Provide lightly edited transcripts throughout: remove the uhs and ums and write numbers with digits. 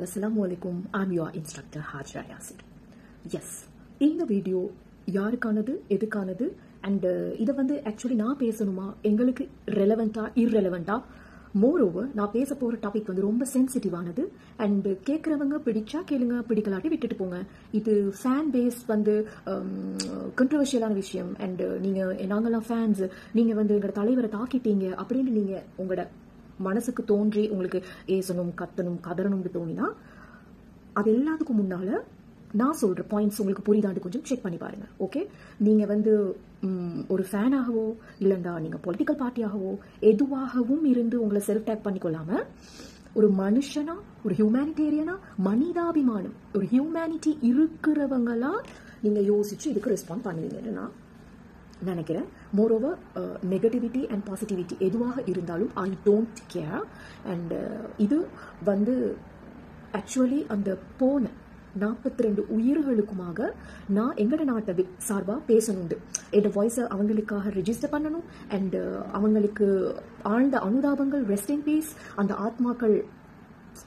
all, assalamu alaikum. I'm your instructor Hajra Yasir. Yes, இந்த video யாருக்கானது எதுக்கானது and இதை வந்து actually நான் பேசணுமா எங்களுக்கு ரெலவெண்டா இர்ரெலவெண்டா மோரோவர் நான் பேச போகிற டாபிக் வந்து ரொம்ப சென்சிட்டிவானது அண்ட் கேட்குறவங்க பிடிச்சா கேளுங்க பிடிக்கலாட்டி விட்டுட்டு போங்க. இது ஃபேன் பேஸ் வந்து கண்ட்ரவர்ஷியலான விஷயம் அண்ட் நீங்கள் நாங்கள்லாம் ஃபேன்ஸ் நீங்கள் வந்து எங்களோட தலைவரை தாக்கிட்டீங்க அப்படின்னு நீங்கள் உங்களோட மனசுக்கு தோன்றி உங்களுக்கு ஏசணும் கத்தணும் கதறணும்னு தோணினா அது எல்லாத்துக்கும் முன்னால் நான் சொல்கிற பாயிண்ட்ஸ் உங்களுக்கு புரியுதாண்டு கொஞ்சம் செக் பண்ணி பாருங்க. ஓகே, நீங்கள் வந்து ஒரு ஃபேனாகவோ இல்லைண்டா நீங்கள் பொலிட்டிக்கல் பார்ட்டியாகவோ எதுவாகவும் இருந்து உங்களை செல்ஃப் டேக் பண்ணிக்கொள்ளாமல் ஒரு மனுஷனா ஒரு ஹியூமனிடேரியனா மனிதாபிமானம் ஒரு ஹியூமனிட்டி இருக்கிறவங்களா நீங்கள் யோசிச்சு இதுக்கு ரெஸ்பாண்ட் பண்ணுவீங்கன்னு நான் நினைக்கிறேன். மோரோவர் நெகட்டிவிட்டி அண்ட் பாசிட்டிவிட்டி எதுவாக இருந்தாலும் ஐ டோன்ட் கேர் அண்ட் இது வந்து ஆக்சுவலி அந்த போன 42 உயிர்களுக்குமாக நான் எங்களோட நாட்டை சார்பாக பேசணுண்டு. என்னோட வாய்ஸை அவங்களுக்காக ரெஜிஸ்டர் பண்ணணும் அண்ட் அவங்களுக்கு ஆழ்ந்த அனுதாபங்கள், ரெஸ்ட் இன் பீஸ், அந்த ஆத்மாக்கள்,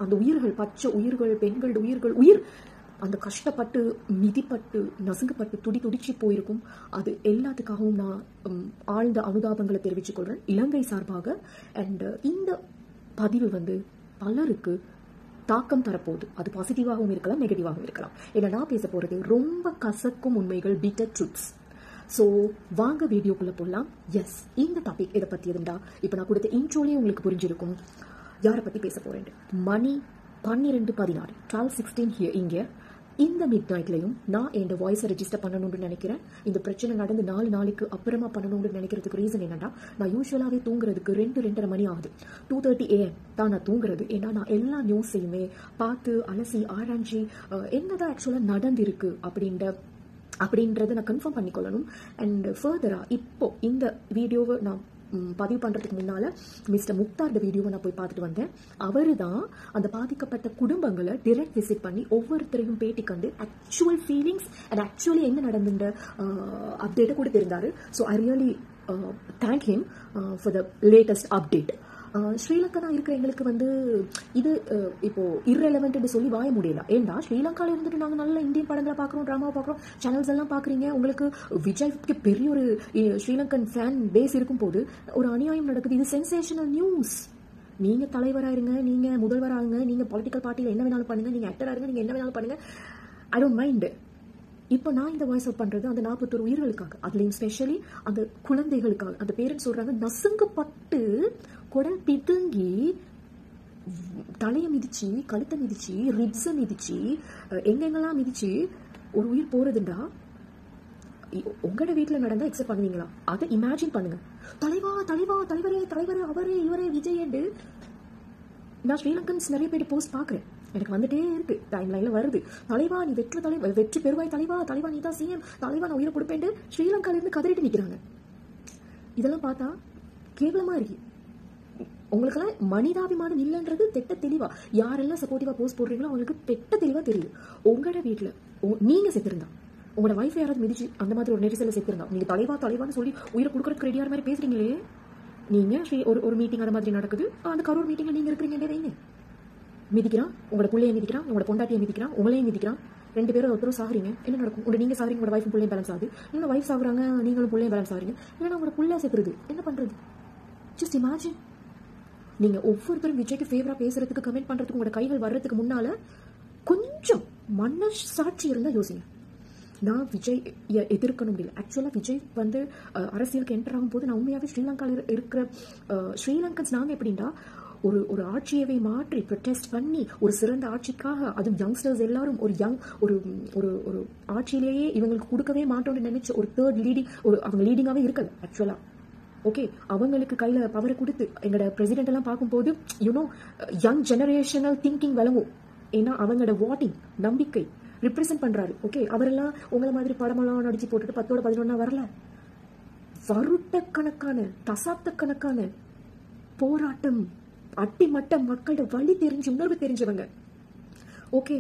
அந்த உயிர்கள், பச்சை உயிர்கள், பெண்கள் உயிர்கள், உயிர் அந்த கஷ்டப்பட்டு மிதிப்பட்டு நசுங்கப்பட்டு துடிச்சு போயிருக்கும். அது எல்லாத்துக்காகவும் நான் ஆழ்ந்த அனுதாபங்களை தெரிவித்துக் கொள்றேன் இலங்கை சார்பாக. அண்ட் இந்த பதிவு வந்து பலருக்கு தாக்கம் தரப்போகுது. அது பாசிட்டிவாகவும் இருக்கலாம் நெகட்டிவாகவும் இருக்கலாம். ஏன்னா நான் பேச போறது ரொம்ப கசக்கும் உண்மைகள், பிட்டர் ட்ரூத்ஸ். ஸோ வாங்க வீடியோக்குள்ள போடலாம். எஸ், இந்த டாபிக் எதை பத்தி இருந்தா இப்போ நான் கொடுத்த இன்ட்ரோலேயே உங்களுக்கு புரிஞ்சிருக்கும் யாரை பத்தி பேச போறேன். மணி 12:16 12:16 ஹியர் இங்கே இந்த மிட் நைட்லையும் நான் என் வாய்ஸை ரெஜிஸ்டர் பண்ணணும்னு நினைக்கிறேன். இந்த பிரச்சனை நடந்து 4 நாளைக்கு அப்புறமா பண்ணணும்னு நினைக்கிறதுக்கு ரீசன் என்னன்னா, நான் யூஸ்வலாகவே தூங்குறதுக்கு 2-2:30 மணி ஆகுது. 2:30 AM தான் நான் தூங்குறது. ஏன்னா நான் எல்லா நியூஸையுமே பார்த்து அலசி ஆராய்ச்சி என்னதான் ஆக்சுவலாக நடந்திருக்கு அப்படின்றத நான் கன்ஃபார்ம் பண்ணிக்கொள்ளணும். அண்ட் ஃபர்தரா இப்போ இந்த வீடியோவை நான் பதிவு பண்ணுறதுக்கு முன்னால் மிஸ்டர் முக்தார் வீடியோவை நான் போய் பார்த்துட்டு வந்தேன். அவர் தான் அந்த பாதிக்கப்பட்ட குடும்பங்களை டிரெக்ட் விசிட் பண்ணி ஒவ்வொருத்தரையும் பேட்டி கண்டு ஆக்சுவல் ஃபீலிங்ஸ் அண்ட் ஆக்சுவலி என்ன நடந்துன்ற அப்டேட்டை கொடுத்திருந்தாரு. So I really thank him for the latest update. Sri Lanka இருக்கிற எங்களுக்கு வந்து இது இப்போ இர்ரெலவென்ட்னு சொல்லி வாய முடியல. ஏன்னா ஸ்ரீலங்காவில் இருந்துட்டு நாங்கள் நல்ல இந்தியன் படங்களை பார்க்குறோம், ட்ராமாவை பார்க்குறோம், சேனல்ஸ் எல்லாம் பார்க்குறீங்க. உங்களுக்கு விஜய்க்கு பெரிய ஒரு ஸ்ரீலங்கன் ஃபேன் பேஸ் இருக்கும் போது ஒரு அநியாயம் நடக்குது. இது சென்சேஷனல் நியூஸ். நீங்க தலைவராயிருங்க, நீங்க முதல்வராகுங்க, நீங்க பொலிட்டிக்கல் பார்ட்டியில் என்ன வேணாலும் பண்ணுங்க, நீங்க ஆக்டரா இருங்க, நீங்க என்ன வேணாலும் பண்ணுங்க, ஐ டோன்ட் மைண்ட். இப்போ நான் இந்த வாய்ஸ் அவுட் பண்றது அந்த 41 உயிர்களுக்காக, அதுலயும் ஸ்பெஷலி அந்த குழந்தைகளுக்காக. அந்த பேரண்ட்ஸ் சொல்றாங்க நசுங்கப்பட்டு குடல் பிதுங்கி தலையை மிதிச்சு கழுத்தை மிதிச்சு ரிப்ஸை மிதிச்சு எங்கெங்கெல்லாம் மிதிச்சு ஒரு உயிர் போறதுண்டா உங்களோட வீட்டில் நடந்தா எக்ஸெப்ட் பண்ணுவீங்களா? அதை இமேஜின் பண்ணுங்க. தலைவா தலைவா தலைவரே தலைவரே அவரே இவரே விஜய். நான் ஸ்ரீலங்கன்ஸ் நிறைய பேர் போஸ்ட் பார்க்குறேன், எனக்கு வந்துட்டே இருக்கு, டைம் லைன்ல வருது. தலைவா நீ வெற்றி பெறுவாய், தலைவா தலைவா நீ தான் சிஎம், தலைவா நான் உயிரை கொடுப்பேன் ஸ்ரீலங்கால இருந்து கதறிட்டு நிற்கிறாங்க. இதெல்லாம் பார்த்தா கேவலமா இருக்கு. உங்களுக்கெல்லாம் மனிதாபிமானம் இல்லைன்றது திட்ட தெளிவா யாரெல்லாம் சப்போர்ட்டிவா போஸ்ட் போடுறீங்களோ அவங்களுக்கு பெட்ட தெளிவா தெரியும். உங்களோட வீட்டுல நீங்க செத்துருந்தா, உங்களோட வைஃப் யாராவது மிதிச்சு அந்த மாதிரி ஒரு நெரிசல செத்துருந்தா, நீங்க தலைவா தலைவான்னு சொல்லி உயிரை கொடுக்கறதுக்கு ரெடியார மாதிரி பேசுறீங்களே. நீங்க ஒரு மீட்டிங் அந்த மாதிரி நடக்குது, அந்த கரூர் மீட்டிங்ல நீங்க இருக்கிறீங்க, வைங்க மிதிக்கிறான், உங்களோட பிள்ளைய மிதிக்கிறான், உங்களோட பொண்டாட்டியை மிதிக்கிறான், உங்களையும் மிதிக்கிறான், 2 பேரும் ஒருத்தரும் சாகுறீங்க. என்ன நடக்கும்? நீங்க சாகுறீங்க, உங்களோட வைஃப் பிள்ளையும் பேலன்ஸ் ஆகுது. இன்னும் வைஃப் சாகுறாங்க, நீங்களும் பிள்ளையும் பேலன்ஸ் ஆகுறீங்க. இல்லைன்னா உங்களோட பிள்ளை செத்துருது. என்ன பண்றது? Just imagine. நீங்க ஒவ்வொருத்தரும் விஜய்க்கு ஃபேவரா பேசுறதுக்கு கமெண்ட் பண்றதுக்கு உங்களோட கைகள் வர்றதுக்கு முன்னால கொஞ்சம் மனசாட்சி இருந்தா யோசிங்க. நான் விஜய் எதிர்க்கணும் முடியல. ஆக்சுவலா விஜய் வந்து அரசியலுக்கு என்டர் ஆகும் போது நான் உண்மையாவே ஸ்ரீலங்காவில் இருக்கிற ஸ்ரீலங்கன்ஸ் நாங்க எப்படின்னா ஒரு ஆட்சியவை மாற்றி ப்ரொடெஸ்ட் பண்ணி ஒரு சிறந்த ஆட்சிக்காக, அதுவும் யங்ஸ்டர்ஸ் எல்லாரும் ஒரு ஒரு ஆட்சியிலேயே இவங்களுக்கு கொடுக்கவே மாட்டோம்னு நினைச்ச ஒரு தேர்ட் லீடிங் அவங்க லீடிங்காவே இருக்கல ஆக்சுவலா. ஓகே, அவங்களுக்கு கையில பவரை கொடுத்து எங்களோட பிரசிடென்ட் எல்லாம் பார்க்கும்போது யூனோ யங் ஜெனரேஷனல் திங்கிங் விளங்கும். ஏன்னா அவங்களோட வாட்டிங் நம்பிக்கை ரிப்ரசென்ட் பண்றாரு. ஓகே, அவரெல்லாம் உங்களை மாதிரி படமெல்லாம் நடிச்சு போட்டுட்டு 10-11 வரல. வருட்டக்கணக்கான தசாப்தக்கணக்கான போராட்டம், அட்டிமட்ட மக்களோட வழி தெரிஞ்சு உணர்வு தெரிஞ்சவங்க. Okay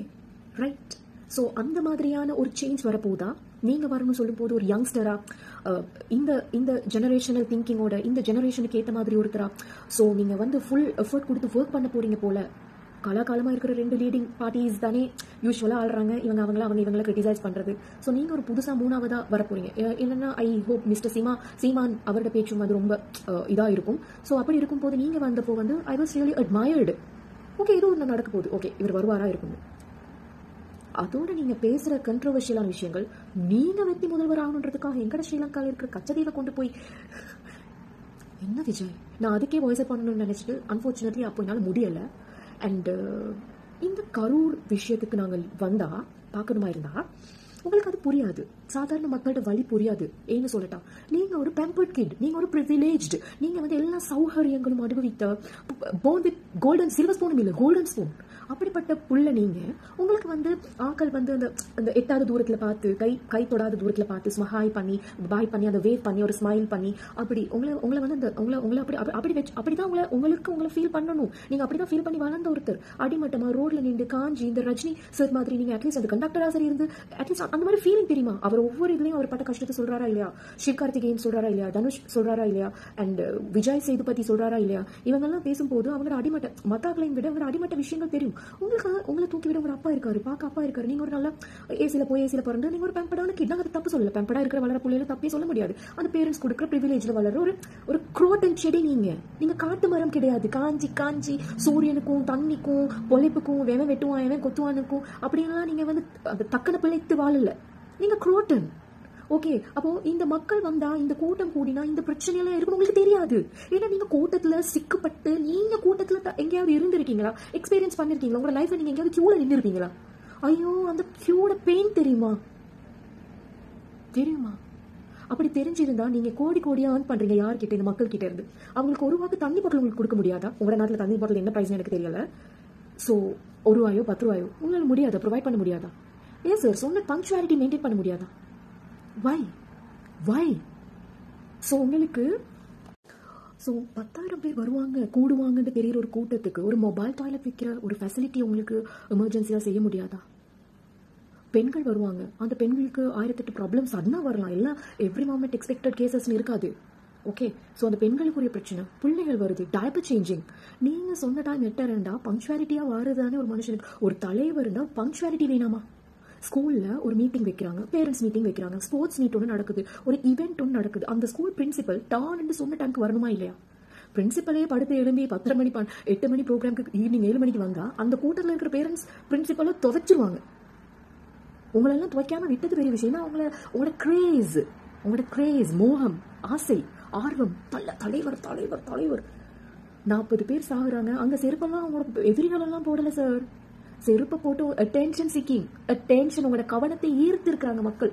right. ஸோ அந்த மாதிரியான ஒரு சேஞ்ச் வரப்போதா? நீங்க வரணும்னு சொல்லும் போது ஒரு யங்ஸ்டரா இந்த ஜெனரேஷனல் திங்கிங்கோட இந்த ஜெனரேஷனுக்கு ஏற்ற மாதிரி ஒருத்தரா, ஸோ நீங்க வந்து ஃபுல் எஃபர்ட் கொடுத்து ஒர்க் பண்ண போறீங்க போல காலகாலமாக இருக்கிற 2 லீடிங் பார்ட்டிஸ் தானே யூஸ்வலாக ஆள்றாங்க. இவங்களை கிரிட்டிசைஸ் பண்ணுறது. ஸோ நீங்கள் ஒரு புதுசாக 3ஆவதாக வரப்போறீங்க. இல்லைன்னா ஐ ஹோப் மிஸ்டர் சீமான் அவரோட பேச்சும் அது ரொம்ப இதாக இருக்கும். ஸோ அப்படி இருக்கும்போது நீங்கள் வந்தப்போ வந்து I was really admired. Okay, ஏதோ ஒன்று நடக்க போகுது, ஓகே இவர் வருவாரா இருக்கும். அதோட நீங்கள் பேசுகிற கண்ட்ரோவர்ஷியலான விஷயங்கள், நீங்கள் வெற்றி முதல்வர் ஆகணுன்றதுக்காக எங்கட ஸ்ரீலங்காவில் இருக்கிற கச்சதீவை கொண்டு போய் என்ன விஜய், நான் அதுக்கே வாய்ஸ் பண்ணணும்னு நினச்சிட்டு அன்ஃபார்ச்சுனேட்லி அப்போ என்னால் முடியலை. அண்ட் இந்த கரூர் விஷயத்துக்கு நாங்கள் வந்தால் பார்க்கணுமா இருந்தால் உங்களுக்கு அது புரியாது. சாதாரண மக்களோட வழி புரியாது. ஏன்னு சொல்லட்டா, நீங்கள் ஒரு பேம்பர்ட் கிட், நீங்கள் ஒரு ப்ரிவிலேஜ்டு, நீங்கள் வந்து எல்லா சௌகரியங்களும் அனுபவித்த போன் வித் கோல்டன் சில்வர் ஸ்பூனும் இல்லை கோல்டன் ஸ்பூன் அப்படிப்பட்ட புள்ள நீங்கள். உங்களுக்கு வந்து ஆக்கள் வந்து அந்த எட்டாவது தூரத்தில் பார்த்து கை தொடாத தூரத்தில் பார்த்து ஸ்மஹாய் பண்ணி பாய் பண்ணி அந்த வேவ் பண்ணி ஒரு ஸ்மைல் பண்ணி அப்படி உங்களை வந்து அந்த உங்களை அப்படி வச்சு அப்படி தான் உங்களை ஃபீல் பண்ணணும். நீங்கள் அப்படி தான் ஃபீல் பண்ணி வளர்ந்த ஒருத்தர் அடிமட்டமாக ரோட்ல நின்று காஞ்சி இந்த ரஜினி சார் மாதிரி நீங்கள் அட்லீஸ்ட் அந்த கண்டக்டராக சரி இருந்து அட்லீஸ்ட் அந்த மாதிரி ஃபீலிங் தெரியுமா? அவர் ஒவ்வொரு இதுலையும் அவர் பட்ட கஷ்டத்தை சொல்றாரா இல்லையா? சிவகார்த்திகேயன் சொல்றாரா இல்லையா? தனுஷ் சொல்றாரா இல்லையா? அண்ட் விஜய் சேதுபதி சொல்றாரா இல்லையா? இவங்கெல்லாம் பேசும்போது அவங்களோட அடிமட்ட மத்தாக்களையும் விட அவங்களோட அடிமட்ட விஷயங்கள் தெரியும். உங்களை தூக்கி விட ஒரு அப்பா இருக்காரு, பார்க்க அப்பா இருக்காரு. நீங்க ஒரு நல்ல ஏசியில பிறந்து நீங்க ஒரு பேம்படான கிட். நாங்கள் தப்பு சொல்லல, பேம்படா இருக்கிற வளர பிள்ளைல தப்பே சொல்ல முடியாது. அந்த பேரண்ட்ஸ் கொடுக்குற ப்ரிவிலேஜ்ல வளர ஒரு குரோட்டன் செடி. நீங்க காட்டு மரம் கிடையாது. காஞ்சி சூரியனுக்கும் தண்ணிக்கும் பொழைப்புக்கும் வெவன் வெட்டுவான் எவன் கொத்துவானுக்கும் அப்படின்லாம் நீங்க வந்து அந்த தக்கன பிழைத்து வாழல. நீங்க குரோட்டன். ஓகே, அப்போ இந்த மக்கள் வந்தா இந்த கூட்டம் கூடினா இந்த பிரச்சனையெல்லாம் இருக்கும் உங்களுக்கு தெரியாது. ஏன்னா நீங்க கூட்டத்துல சிக்கப்பட்டு நீங்க கூட்டத்துல எங்கேயாவது இருந்திருக்கீங்களா? எக்ஸ்பீரியன்ஸ் பண்ணிருக்கீங்களா? உங்களோட லைஃப்ல நீங்க எங்கேயாவது கியூல நின்று இருப்பீங்களா? ஐயோ, அந்த கியூட பெயின் தெரியுமா? அப்படி தெரிஞ்சிருந்தா நீங்க கோடியா ஏர்ன் பண்றீங்க யார்கிட்ட? இந்த மக்கள் கிட்ட இருந்து. அவங்களுக்கு ஒரு ரூபாய்க்கு தண்ணி பாட்டில் உங்களுக்கு கொடுக்க முடியாதா? உங்களோட நாட்டில் தண்ணி பாட்டில் என்ன பிரைஸ் எனக்கு தெரியல. ஸோ ₹1 ₹10 உங்களால முடியாதா? ப்ரொவைட் பண்ண முடியாதா? ஏன் சார் சொன்ன பங்க்சுவாலிட்டி மெயின்டைன் பண்ண முடியாதா? வை? ஸோ உங்களுக்கு 10,000 பேர் வருவாங்க கூடுவாங்கன்னு தெரியுற ஒரு கூட்டத்துக்கு ஒரு மொபைல் டாய்லெட் வைக்கிற ஒரு ஃபெசிலிட்டி உங்களுக்கு எமர்ஜென்சியாக செய்ய முடியாதா? பெண்கள் வருவாங்க, அந்த பெண்களுக்கு 1008 ப்ராப்ளம்ஸ் அதனா வரலாம். எல்லாம் எவ்ரி மொமெண்ட் எக்ஸ்பெக்டட் கேசஸ்ன்னு இருக்காது. ஓகே, ஸோ அந்த பெண்களுக்குரிய பிரச்சனை, பிள்ளைகள் வருது, டயப்பர் சேஞ்சிங். நீங்கள் சொன்ன டைம் 8:30 பங்க்சுவாலிட்டியாக வருதானே ஒரு மனுஷனுக்கு. ஒரு தலைவர்னா பங்க்சுவாலிட்டி வேணாமா? ஸ்கூலில் ஒரு மீட்டிங் வைக்கிறாங்க, பேரண்ட்ஸ் மீட்டிங் வைக்கிறாங்க, ஸ்போர்ட்ஸ் மீட் ஒன்று நடக்குது, ஒரு ஈவெண்ட் ஒன்று நடக்குது. அந்த ஸ்கூல் பிரின்சிபல் டான்னு சொன்ன டைமுக்கு வரணுமா இல்லையா? பிரின்சிபலே படுத்து எழும்பி 10:30 மணி 8 மணி ப்ரோக்ராமுக்கு ஈவினிங் 7 மணிக்கு வந்தால் அந்த கூட்டத்தில் இருக்கிற பேரண்ட்ஸ் பிரின்சிபலை துவைச்சிருவாங்க. உங்களெல்லாம் துவைக்காம விட்டது பெரிய விஷயம். உங்களோட கிரேஸ் மோகம் ஆசை ஆர்வம் தலைவர் 40 பேர் சாகுறாங்க. அங்கே செருப்பெல்லாம் அவங்களோட எதிரிகளெல்லாம் போடலை சார். செருப்பை போட்டு அட்டென்ஷன் சீக்கிங், அட்டென்ஷன் உங்களோட கவனத்தை ஈர்த்து இருக்கிறாங்க மக்கள்.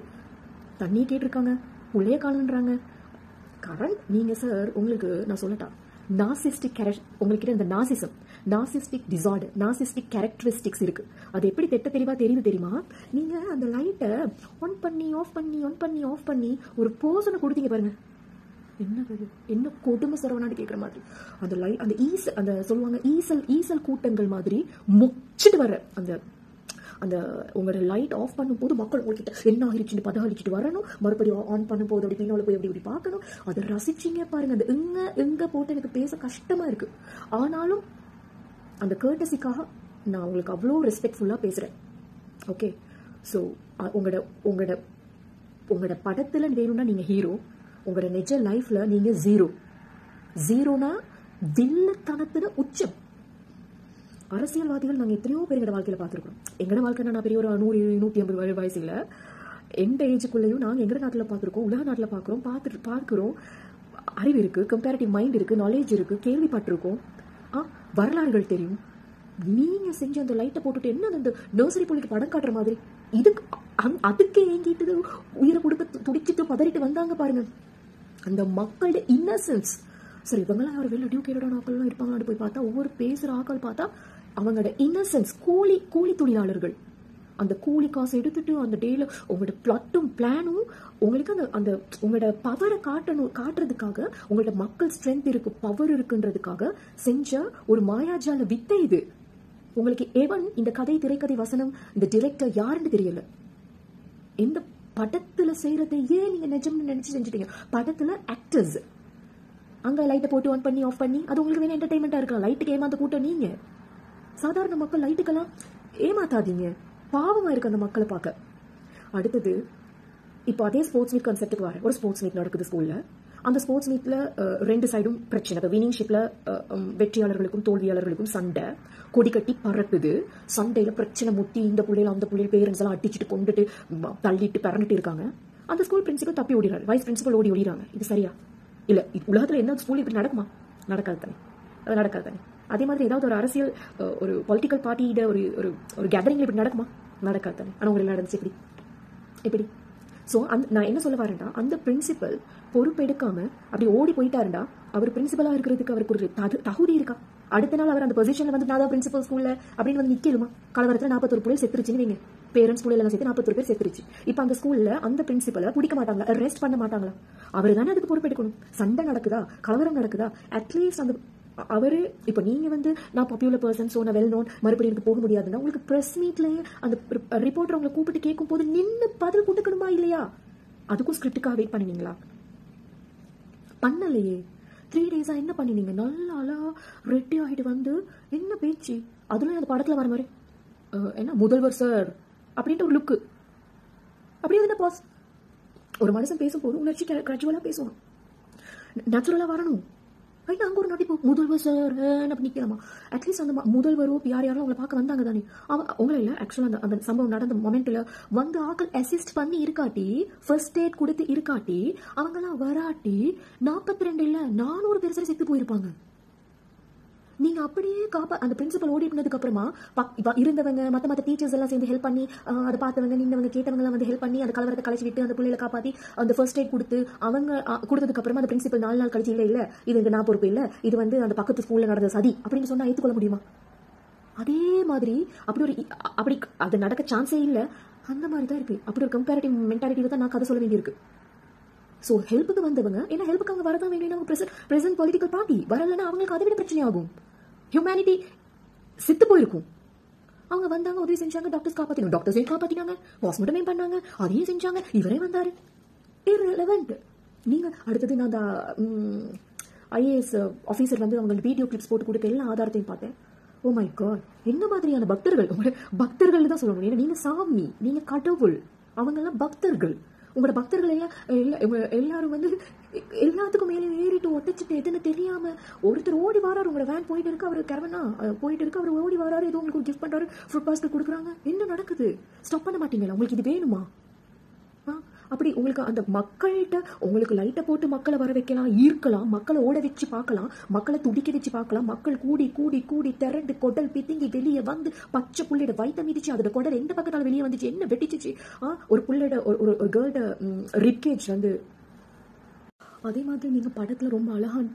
தண்ணி கேட்டிருக்காங்க, உள்ளே காலன்றாங்க. கரண்ட் நீங்க சார் உங்களுக்கு நான் சொல்லட்டா, நார்சிஸ்டிக் உங்ககிட்ட இந்த நார்சிஸ்டிக் டிசார்டர், நார்சிஸ்டிக் கேரக்டரிஸ்டிக்ஸ் இருக்கு. அது எப்படி தெளிவா தெரியுமா? நீங்க அந்த லைட்டை ஆன் பண்ணி ஆஃப் பண்ணி ஒரு போசனை கொடுத்தீங்க பாருங்க, என்ன கொடுமை சரவணான்னு கேட்குற மாதிரி அந்த லைட் அந்த சொல்லுவாங்க ஈசல் கூட்டங்கள் மாதிரி மொச்சிட்டு வர அந்த உங்களோட லைட் ஆஃப் பண்ணும்போது மக்கள் உங்ககிட்ட என்ன ஆகிருச்சுன்னு பதகழிச்சிட்டு வரணும். மறுபடியும் ஆன் பண்ணும்போது அப்படி பின்னால போய் எப்படி பார்க்கணும். அதை ரசிச்சிங்க பாருங்க. அந்த எங்க போட்டு எனக்கு பேச கஷ்டமா இருக்கு. ஆனாலும் அந்த கர்டசிக்காக நான் உங்களுக்கு அவ்வளோ ரெஸ்பெக்ட்ஃபுல்லாக பேசுறேன். ஓகே, ஸோ உங்களோட படத்துல வேணும்னா நீங்க ஹீரோ, உங்களோட நிஜ லைஃப்ல நீங்க ஜீரோனா வில்லத்தனத்துல உச்சம். அரசியல்வாதிகள் நாங்கள் எத்தனையோ பேர் எங்களோட வாழ்க்கையில பார்த்துருக்கோம். எங்களோட வாழ்க்கை நான் பெரிய ஒரு 100-150 வயசு இல்லை, எந்த ஏஜுக்குள்ளேயும் நாங்கள் எங்களோட நாட்டில் பார்த்துருக்கோம், உலக நாட்டில் பார்க்குறோம். அறிவு இருக்கு, கம்பேரிட்டிவ் மைண்ட் இருக்கு, நாலேஜ் இருக்கு, கேள்விப்பட்டிருக்கோம், வரலாறுகள் தெரியும். நீங்க செஞ்ச அந்த லைட்டை போட்டுட்டு என்ன அந்த நர்சரி பிள்ளைக்கு படம் காட்டுற மாதிரி அதுக்கு ஏங்கிட்டு உயிரை கொடுக்க துடிச்சிட்டு பதறிட்டு வந்தாங்க பாருங்க. அந்த மக்களோட இன்னசென்ஸ். சரி, இவங்கெல்லாம் யாரும் வெளில டியூகேட்டடான ஆக்கள்லாம் இருப்பாங்களான்னு போய் பார்த்தா ஒவ்வொரு பேசுற ஆக்கள் பார்த்தா அவங்களோட இன்னசென்ஸ். கூலி தொழிலாளர்கள். அந்த கூலி காசு எடுத்துட்டு அந்த டேல உங்களோட பிளாட்டும் பிளானும் உங்களுக்கு அந்த உங்களோட பவரை காட்டுறதுக்காக, உங்களோட மக்கள் ஸ்ட்ரென்த் இருக்கு, பவர் இருக்குன்றதுக்காக செஞ்ச ஒரு மாயாஜால வித்தை இது. உங்களுக்கு எவன் இந்த கதை, திரைக்கதை, வசனம், இந்த டிரெக்டர் யாருன்னு தெரியல. எந்த படத்துல செய்யறதை ஏன் நீங்க நிஜம்னு நினைச்சு செஞ்சுட்டீங்க? படத்துல ஆக்டர்ஸ் அங்க லைட்டை போட்டு ஆன் பண்ணி ஆஃப் பண்ணி அது உங்களுக்கு வேணும் என்டர்டைன்மெண்டா இருக்கலாம். லைட்டுக்கு ஏமாந்த கூட்டம் நீங்க. சாதாரண மக்கள் லைட்டுக்கெல்லாம் ஏமாத்தாதீங்க. பாவமா இருக்கு அந்த மக்களை பார்க்க. அடுத்தது இப்போ அதே ஸ்போர்ட்ஸ் மீட் கான்செப்டுக்கு வர ஒரு ஸ்போர்ட்ஸ் மீட் நடக்குது ஸ்கூல்ல. அந்த ஸ்போர்ட்ஸ் மீட்ல ரெண்டு சைடும் பிரச்சனை. இப்போ வினிங் ஷிப்ல வெற்றியாளர்களுக்கும் தோல்வியாளர்களுக்கும் சண்டை கொடி கட்டி பறக்குது. சண்டையில பிரச்சனை முட்டி இந்த பிள்ளையில அந்த பிள்ளைகள் பேரண்ட்ஸ் எல்லாம் அடிச்சுட்டு கொண்டுட்டு தள்ளிட்டு பறந்துட்டு இருக்காங்க. அந்த ஸ்கூல் பிரின்சிபல் தப்பி ஓடிறாரு, வைஸ் பிரின்சிபல் ஓடிறாங்க. இது சரியா? இல்ல, உலகத்துல என்ன ஸ்கூல் இப்படி நடக்குமா? நடக்காது தானே, அது நடக்காது தானே. அதே மாதிரி ஏதாவது ஒரு அரசியல் ஒரு பொலிட்டிக்கல் பார்ட்டியோட ஒரு ஒரு கேதரிங்ல இப்படி நடக்குமா? நடக்காது தானே. ஆனா உங்களுக்கு நடந்துச்சு எப்படி? எப்படி? ஸோ நான் என்ன சொல்ல வரேன்டா, அந்த பிரின்சிபல் பொறுப்பெடுக்காம அப்படி ஓடி போயிட்டாருண்டா அவர் பிரின்சிபலா இருக்கிறதுக்கு அவருக்கு ஒரு தகுதி இருக்கா? அடுத்த நாள் அவர் அந்த பொசிஷன்ல வந்து நான் தான் பிரின்சிபல் ஸ்கூல்ல அப்படின்னு வந்து நிக்கலுமா? கலவரத்தில் 41 பிள்ளை செத்துருச்சுன்னு வைங்க, பேரண்ட்ஸ் ஸ்கூல்ல எல்லாம் சேர்த்து 41 பேர் செத்துருச்சு. இப்ப அந்த ஸ்கூல்ல அந்த பிரின்சிபலை பிடிக்க மாட்டாங்களா? அரெஸ்ட் பண்ண மாட்டாங்களா? அவர் தானே அதுக்கு பொறுப்பெடுக்கணும். சண்டை நடக்குதா, கலவரம் நடக்குதா, அட்லீஸ்ட் அந்த அவரு இப்ப நீங்க வந்து நான் பாப்புலர் பர்சன், சோ நான் வெல் நோன், மறுபடியும் எனக்கு போக முடியாதுன்னா உங்களுக்கு பிரஸ் மீட்லயே அந்த ரிப்போர்ட்டர் உங்களை கூப்பிட்டு கேட்கும் போது நின்று பதில் கொடுக்கணுமா இல்லையா? அதுக்கும் ஸ்கிரிப்டுக்காக வெயிட் பண்ணினீங்களா? பண்ணலையே. 3 days என்ன பண்ணினீங்க? நல்லா ரெட்டி ஆகிட்டு வந்து என்ன பேச்சு, அதுல அந்த படத்துல வர மாதிரி என்ன முதல்வர் சார் அப்படின்ட்டு ஒரு லுக்கு. அப்படியே என்ன பாஸ், ஒரு மனுஷன் பேசும்போது உணர்ச்சி கிராஜுவலா பேசணும், நேச்சுரலா வரணும். அங்க ஒரு நடிப்பு முதல்வர் சார் அப்படி நிக்கலாமா? அட்லீஸ்ட் அந்த முதல்வரோ யாரும் உங்களை பார்க்க வந்தாங்க தானே, உங்களை இல்ல ஆக்சுவலா அந்த சம்பவம் நடந்த மொமெண்ட்ல வந்து ஆக்கள் அசிஸ்ட் பண்ணி இருக்காட்டி, ஃபர்ஸ்ட் எய்ட் கொடுத்து இருக்காட்டி, அவங்கெல்லாம் வராட்டி 42 இல்ல 400 பேர் செத்து போயிருப்பாங்க. நீங்க அப்படியே அந்த பிரின்சிபல் ஓடினதுக்கு அப்புறமா இருந்தவங்க மத்த டீச்சர்ஸ் எல்லாம் சேர்ந்து ஹெல்ப் பண்ணி, அதை பார்த்தவங்க நின்னவங்க கேட்டவங்க எல்லாம் வந்து ஹெல்ப் பண்ணி அந்த கலவரத்தை கழிச்சு விட்டு அந்த பிள்ளைகளை காப்பாத்தி அந்த ஃபர்ஸ்ட் எய்ட் கொடுத்து அவங்க கொடுத்ததுக்கு அப்புறமா அந்த பிரின்சிபல் 4 நாள் கழிச்சு இல்ல இது நான் பொறுப்பு இல்ல, இது வந்து அந்த பக்கத்து ஸ்கூல்ல நடந்த சதி அப்படின்னு சொன்னா ஏத்துக்கொள்ள முடியுமா? அதே மாதிரி அப்படி அது நடக்க சான்ஸே இல்ல. அந்த மாதிரி தான் இருக்கு. அப்படி ஒரு கம்பேரிட்டிவ் மென்டாலிட்டியில தான் நான் கதை சொல்ல வேண்டியிருக்கு. சோ ஹெல்ப்புக்கு வந்தவங்க என்ன ஹெல்ப்புக்கு அவங்க வரதான் வேண்டிய பிரசன்ட் பொலிட்டிக்கல் பார்ட்டி வரலன்னா அவங்களுக்கு அதை விட பிரச்சனை ஆகும். ஹியூமனிட்டி சித்து போயிருக்கும். அவங்க வந்தாங்க, உதவி செஞ்சாங்க, டாக்டர்ஸ் காப்பாத்தினாங்க, டாக்டர்ஸையும் காப்பாத்தினாங்க, ஹாஸ்பிட்டலையும் பண்ணாங்க, அதையும் செஞ்சாங்க, இவரே வந்தாரு. irrelevant. நீங்க அடுத்தது நான் அந்த ஐஏஎஸ் ஆஃபீஸர் வந்து அவங்க வீடியோ கிளிப்ஸ் போட்டு கொடுக்க எல்லா ஆதாரத்தையும் பார்த்தேன். ஓ மை காட், என்ன மாதிரியான பக்தர்கள்! உங்களோட பக்தர்கள் தான் சொல்லணும். ஏன்னா நீங்க சாமி, நீங்க கடவுள், அவங்க எல்லாம் பக்தர்கள். உங்களோட பக்தர்கள் எல்லாம் எல்லாரும் வந்து எல்லாத்துக்கும் மேலே ஏறிட்டு ஒட்டச்சிட்டு எதுன்னு தெரியாம ஒருத்தர் ஓடி வராரு, உங்களோட வேன் போயிட்டு இருக்கு, அவர் கரவனா போயிட்டு இருக்கு, அவர் ஓடி வராரு, ஏதோ உங்களுக்கு கிஃப்ட் பண்றாரு, ஃபுட் பாஸ்கெட் கொடுக்குறாங்க. என்ன நடக்குது? ஸ்டாப் பண்ண மாட்டீங்களா? உங்களுக்கு இது வேணுமா? அப்படி உங்களுக்கு அந்த மக்கள்கிட்ட உங்களுக்கு லைட்டை போட்டு மக்களை வர வைக்கலாம், ஈர்க்கலாம், மக்களை ஓட வச்சு பார்க்கலாம், மக்களை துடிக்க வச்சு பார்க்கலாம். மக்கள் கூடி கூடி கூடி திரண்டு கொடல் பித்திங்கி வெளியே வந்து பச்சை புள்ளையோட வயிற்ற மிதிச்சு அதோட கொடல் எந்த பக்கத்தால வெளியே வந்துச்சு, என்ன வெட்டிச்சு. ஒரு புள்ளையோட ஒரு கேர்ளோட ரிப்கேஜ் வந்து அதே மாதிரி நீங்க படத்துல ரொம்ப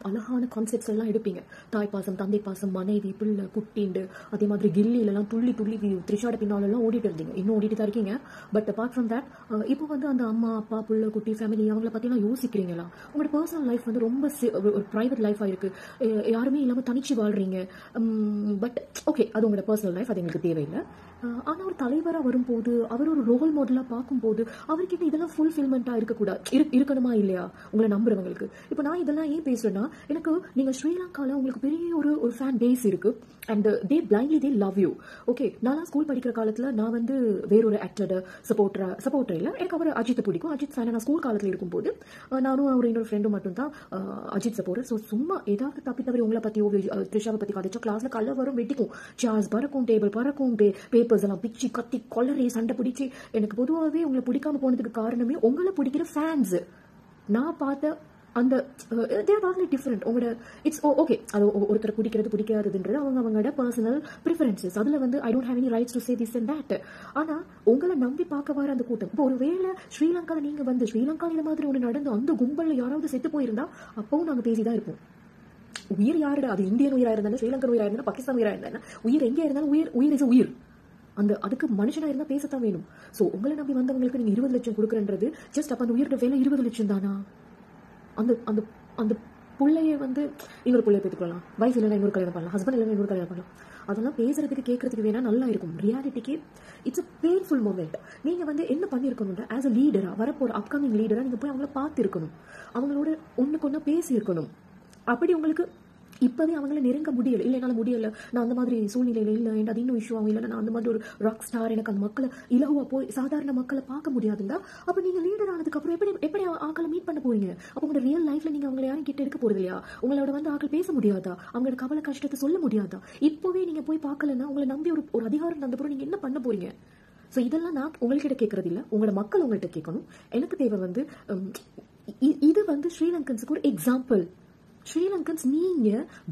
அழகான கான்செப்ட்ஸ் எல்லாம் எடுப்பீங்க. தாய் பாசம், தந்தை பாசம், மனைவி, பிள்ளை, குட்டிண்டு. அதே மாதிரி கில்லியில எல்லாம் துள்ளி துள்ளி த்ரிஷாட பின்னால எல்லாம் ஓடிட்டு இருந்தீங்க, இன்னும் ஓடிட்டு தான் இருக்கீங்க. பட் அபார்ட் ஃப்ரம் தட் இப்போ வந்து அந்த அம்மா அப்பா புள்ள குட்டி ஃபேமிலி அவங்கள பத்தி எல்லாம் யோசிக்கிறீங்களா? உங்களோட பர்சனல் லைஃப் வந்து ரொம்ப ஒரு பிரைவேட் லைஃபா இருக்கு, யாருமே இல்லாம தனிச்சு வாழ்றீங்க. பட் ஓகே, அது உங்களோட பர்சனல் லைஃப், அது எங்களுக்கு தேவையில்லை. ஆனா ஒரு தலைவரா வரும்போது அவர் ஒரு ரோல் மாடலா பார்க்கும்போது அவர்கிட்ட இதெல்லாம் ஃபுல்ஃபில்மெண்டா இருக்கணுமா இல்லையா உங்களை நம்புறவங்களுக்கு? இப்ப நான் இதெல்லாம் ஏன் பேசுறேன்னா, எனக்கு நீங்க ஸ்ரீலங்கால உங்களுக்கு பெரிய ஒரு ஃபேன் பேஸ் இருக்கு and they blindly they love you. Okay, நான் ஸ்கூல் படிக்கிற காலத்துல நான் வந்து வேறொரு ஆக்டர் சப்போர்ட்டர் இல்ல, எனக்கு அவர் அஜித் பிடிக்கும். அஜித் ஃபேன் நான் ஸ்கூல் காலத்துல இருக்கும்போது நானும் அவர் இன்னொரு ஃப்ரெண்டும் மட்டும் தான் அஜித் சப்போர்ட்டர். ஸோ சும்மா ஏதாவது தப்பி தவறி உங்களை பத்தியோ த்ரிஷாவை பத்தி கதைச்சா கிளாஸ்ல கல்ல வரும், வெட்டிக்கும், சேர்ஸ் பறக்கும், டேபிள் பறக்கும், பேப்பர்ஸ் எல்லாம் பிச்சு கத்தி கொள்ளறி சண்டை பிடிச்சு. எனக்கு பொதுவாகவே உங்களை பிடிக்காம போனதுக்கு காரணமே உங்களை பிடிக்கிற ஃபேன்ஸ். நான் பார்த்த அந்த டிஃபரெண்ட் உங்களோட இட்ஸ் ஓகே, அது ஒருத்தர் பிடிக்காததுன்றது அவங்களோட பர்சனல் ப்ரிஃபரன்சஸ். அதுல வந்து I don't have any rights to say this and that. ஆனா உங்களை நம்பி பார்க்க வர அந்த கூட்டம், இப்போ ஒருவேளை ஸ்ரீலங்கால நீங்க வந்து ஸ்ரீலங்கால இந்த மாதிரி ஒன்று நடந்து அந்த கும்பல்ல யாராவது செத்து போயிருந்தா அப்பவும் நாங்க பேசிதான் இருப்போம். உயிர் யாருடா, அது இந்தியன் உயிரா இருந்தாலும், ஸ்ரீலங்கன் உயிரா இருந்தாலும், பாகிஸ்தான் உயிரா இருந்தாலும், உயிர் எங்கே இருந்தாலும் உயிர் இஸ் உயிர். அதுக்கு மனுஷனா இருந்தா பேசத்தான் வேணும். சோ உங்களை நம்பி வந்தவங்களுக்கு நீங்க 20 லட்சம் கொடுக்குறன்றது ஜஸ்ட் அப்ப அந்த உயிரோட வேலை 20 லட்சம் தானா? அந்த அந்த அந்த பிள்ளைய வந்து இன்னொரு பிள்ளைய பெற்றுக்கலாம், வைஃப் இல்லைன்னா இன்னொரு கல்யாணம் பண்ணலாம், ஹஸ்பண்ட் இல்லைன்னா இன்னொரு கல்யாணம் பண்ணலாம். அதெல்லாம் பேசுறதுக்கு கேட்கறதுக்கு வேணா நல்லா இருக்கும். ரியாலிட்டிக்கு இட்ஸ் அ பெயின்ஃபுல் மூமெண்ட். நீங்க வந்து என்ன பண்ணிருக்கணும், ஆஸ் அ லீடரா, வரப்போற அப்கமிங் லீடரா நீங்க போய் அவங்கள பார்த்து இருக்கணும், அவங்களோட ஒண்ணுக்கு ஒண்ணா பேசி இருக்கணும். அப்படி உங்களுக்கு இப்பவே அவங்கள நெருங்க முடியல, இல்லை என்னால் முடியல, நான் அந்த மாதிரி சூழ்நிலையில இல்லை, அது இன்னும் இஷ்யூ ஆகும், இல்லை நான் அந்த மாதிரி ஒரு ராக் ஸ்டார், எனக்கு அந்த மக்களை இலகுவா போய் சாதாரண மக்களை பார்க்க முடியாதுங்க. அப்போ நீங்க லீடர் ஆனதுக்கு அப்புறம் எப்படி ஆக்களை மீட் பண்ண போறீங்க? அப்போ உங்களோட ரியல் லைஃப்ல நீங்க அவங்களை யாரும் கிட்ட எடுக்க போறது இல்லையா? உங்களோட வந்து ஆக்கள் பேச முடியாதா? அவங்களோட கவலை கஷ்டத்தை சொல்ல முடியாதா? இப்பவே நீங்க போய் பார்க்கலன்னா உங்களை நம்பி ஒரு அதிகாரம் தந்த பிறகு நீங்க என்ன பண்ண போறீங்க? ஸோ இதெல்லாம் நான் உங்கள்கிட்ட கேட்கறது இல்லை, உங்களோட மக்கள் உங்கள்கிட்ட கேட்கணும். எனக்கு தேவை வந்து இது வந்து ஸ்ரீலங்கன்ஸுக்கு ஒரு எக்ஸாம்பிள். ஸ்ரீலங்கன்ஸ் நீங்க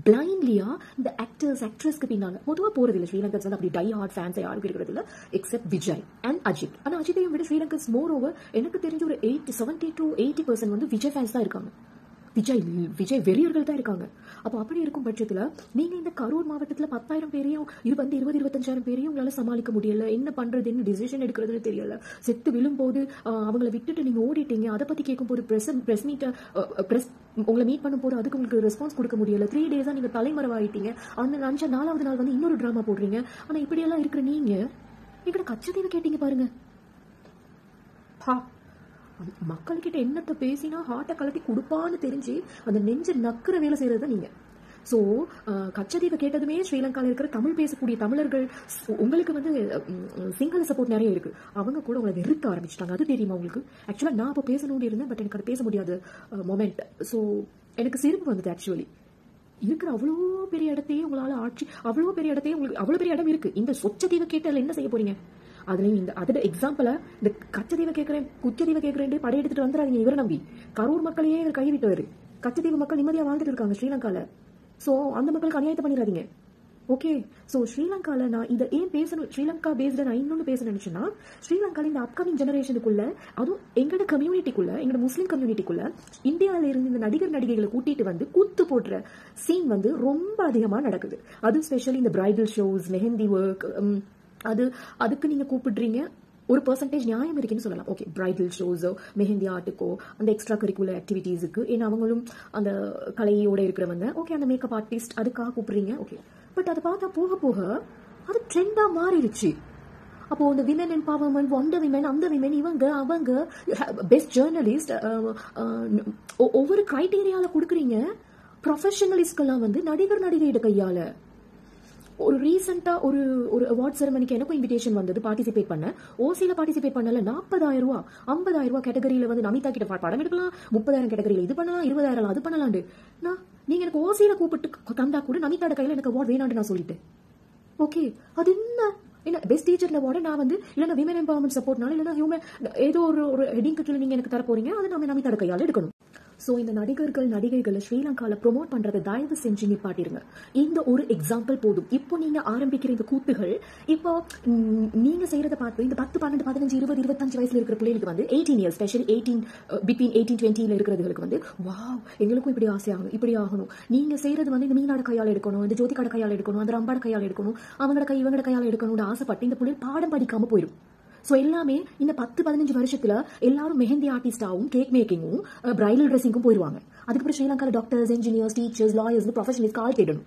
பிளைண்ட்லியா இந்த ஆக்ட்ரஸ்க்கு பின்னால பொதுவாக போறது இல்லை. ஸ்ரீலங்கன்ஸ் வந்து அப்படி டை ஹார்ட் ஃபேன்ஸ் யாரும் இருக்கிறது இல்லை எக்ஸப்ட் விஜய் அண்ட் அஜித். ஆனால் அஜித்தையும் விட ஸ்ரீலங்கன்ஸ் மோர் ஓவர் எனக்கு தெரிஞ்ச ஒரு 70 to 80% வந்து விஜய் ஃபேன்ஸ் தான் இருக்காங்க. விஜய் வெறியர்கள் தான் இருக்காங்க. அப்போ அப்படி இருக்கும் பட்சத்தில் நீங்க இந்த கரூர் மாவட்டத்தில் 10,000 பேரையும் 20-25,000 பேரையும் உங்களால சமாளிக்க முடியல. என்ன பண்றது, என்ன டிசிஷன் எடுக்கிறதுன்னு தெரியல. செத்து விழும்போது அவங்கள விட்டுட்டு நீங்க ஓடிட்டீங்க. அதை பத்தி கேட்கும் போது பிரஸ் மீட்டை உங்களை மீட் பண்ணும் போது அதுக்கு உங்களுக்கு ரெஸ்பான்ஸ் கொடுக்க முடியல. 3 டேஸா நீங்க தலைமறைவாயிட்டீங்க. அந்த 4வது நாள் வந்து இன்னொரு டிராமா போடுறீங்க. ஆனா இப்படியெல்லாம் இருக்கிற நீங்க எங்கட கச்சதீவை கேட்டீங்க பாருங்க. மக்கள்கிட்ட என்னத்தை பேசினா ஹார்ட்டை கலட்டி கொடுப்பான்னு தெரிஞ்சு அந்த நெஞ்ச நக்கிற வேலை செய்யறது நீங்க. ஸோ கச்சதீவை கேட்டதுமே ஸ்ரீலங்காவில் இருக்கிற தமிழ் பேசக்கூடிய தமிழர்கள் உங்களுக்கு வந்து சிங்கள சப்போர்ட் நிறைய இருக்கு, அவங்க கூட உங்களை வெறுக்க ஆரம்பிச்சிட்டாங்க. அது தெரியுமா உங்களுக்கு? ஆக்சுவலாக நான் அப்போ பேசணும்னு இருந்தேன், பட் எனக்கு அது பேச முடியாத மொமெண்ட். ஸோ எனக்கு சிரிப்பு வந்தது. ஆக்சுவலி இருக்கிற அவ்வளோ பெரிய இடத்தையே உங்களால் அவ்வளோ பெரிய இடத்தையே உங்களுக்கு அவ்வளோ பெரிய இடம் இருக்கு. இந்த சொச்சதீவை கேட்டால் என்ன செய்ய போறீங்க? அதுலயும் அதோட எக்ஸாம்பிளா இந்த கச்சதீவை கேட்கிறேன் குச்சதீவை கேட்கிறேன் படையெடுத்துட்டு வந்துடாதீங்க. இவரை நம்பி கரூர் மக்களையே இவர் கைவிட்டவர். கச்சதீவு மக்கள் நிம்மதியா வாழ்ந்துட்டு இருக்காங்க ஸ்ரீலங்கால. சோ அந்த மக்களுக்கு அநியாயத்தை பண்ணிடாதீங்க. ஓகே, சோ ஸ்ரீலங்கால நான் இதை ஏன் பேசணும், ஸ்ரீலங்கா பேஸ்ட நான் இன்னொன்னு பேச நினைச்சேன்னா, ஸ்ரீலங்கால இந்த அப்கமிங் ஜெனரேஷனுக்குள்ள, அதுவும் எங்களோட கம்யூனிட்டிக்குள்ள, எங்களோட முஸ்லீம் கம்யூனிட்டிக்குள்ள இந்தியாவில இருந்து இந்த நடிகைகளை கூட்டிட்டு வந்து கூத்து போடுற சீன் வந்து ரொம்ப அதிகமா நடக்குது. அது ஸ்பெஷலி இந்த பிரைடல் ஷோஸ், மெஹந்தி ஒர்க், அதுக்கு நீங்க கூப்பிடுறீங்க. ஒரு பெர்சன்டேஜ் நியாயம் இருக்குன்னு சொல்லலாம். ஓகே, பிரைடல் ஷோஸோ மெஹந்தி ஆர்ட்டுக்கோ அந்த எக்ஸ்ட்ரா கரிக்குலர் ஆக்டிவிட்டீஸுக்கு, ஏன்னா அவங்களும் அந்த கலையோட இருக்கிறவங்க. ஓகே, அந்த மேக்கப் ஆர்டிஸ்ட் அதுக்காக கூப்பிடுறீங்க. ஓகே, பட் அதை பார்த்தா போக போக அது ட்ரெண்டா மாறிடுச்சு. அப்போ இந்த விமன் எம்பவர்மெண்ட், வண்டர் விமன், அந்த விமன், இவங்க அவங்க பெஸ்ட் ஜேர்னலிஸ்ட், ஒவ்வொரு கிரைட்டீரியால கொடுக்குறீங்க. ப்ரொஃபஷனலிஸ்ட்கெல்லாம் வந்து நடிகையோட கையால. ஒரு ரீசெண்டா ஒரு அவார்ட் செரமனிக்கு எனக்கும் இன்விடேஷன் வந்தது, பார்ட்டிசிபேட் பண்ண. ஓசியில பார்ட்டிசிபேட் பண்ணல. 40,000 ரூபாய் 50,000 ரூபாய் கேட்டகரியில வந்து நமிதா கிட்ட படம் எடுக்கலாம், 30,000 கேட்டகரியில இது பண்ணலாம், 20,000 அது பண்ணலாண்டு. நீங்க எனக்கு ஓசியில கூப்பிட்டு தந்தா கூட நமிதாட கையில எனக்கு அவார்ட் வேணான்னு நான் சொல்லிட்டேன். ஓகே, அது என்ன பெஸ்ட் டீச்சர் அவார்டு நான் வந்து இல்லைன்னா விமன் எம்பவர்மெண்ட் சப்போர்ட்னால இல்லைன்னா ஹியூமன் ஏதோ ஒரு ஹெட்டிங் கீழே நீங்க எனக்கு தர போறீங்க, அதை நம்ம நமிதாட கையால எடுக்கணும். ஸோ இந்த நடிகைகளை ஸ்ரீலங்காவில் ப்ரொமோட் பண்றதை தயவு செஞ்சு நிப்பாட்டிருங்க. இந்த ஒரு எக்ஸாம்பிள் போதும். இப்போ நீங்க ஆரம்பிக்கிற இந்த கூத்துகள், இப்போ நீங்க செய்யறதை பார்த்து இந்த 10, 12, 15, 20, 25 வயசுல இருக்கிற பிள்ளைகளுக்கு வந்து 18 இயர்ஸ், ஸ்பெஷலி 18 பிட்வீன் 18-20 இருக்கிறதுக்கு வந்து வாவ் எங்களுக்கும் இப்படி ஆசை ஆகணும், இப்படி ஆகணும். நீங்க செய்யறது வந்து இந்த மீனாட கையால் எடுக்கணும், இந்த ஜோதிகாட கையால் எடுக்கணும், அந்த ரம்பாட கையால் எடுக்கணும், இவங்களோட கையால் எடுக்கணும்னு ஆசைப்பட்டு இந்த பிள்ளைகள் பாடம் படிக்காம போயிடும். ஸோ எல்லாமே இந்த 10-15 வருஷத்துல எல்லாரும் மெஹந்தி ஆர்டிஸ்டாவும், கேக் மேக்கிங்கும், பிரைடல் ட்ரெஸ்ஸிங்கும் போயிடுவாங்க. அதுக்கப்புறம் ஸ்ரீலங்காவில் டாக்டர்ஸ், இன்ஜினியர்ஸ், டீச்சர்ஸ், லாயர்ஸ், ப்ரொஃபஷனல்ஸ்க்கு ஆள் தேடணும்.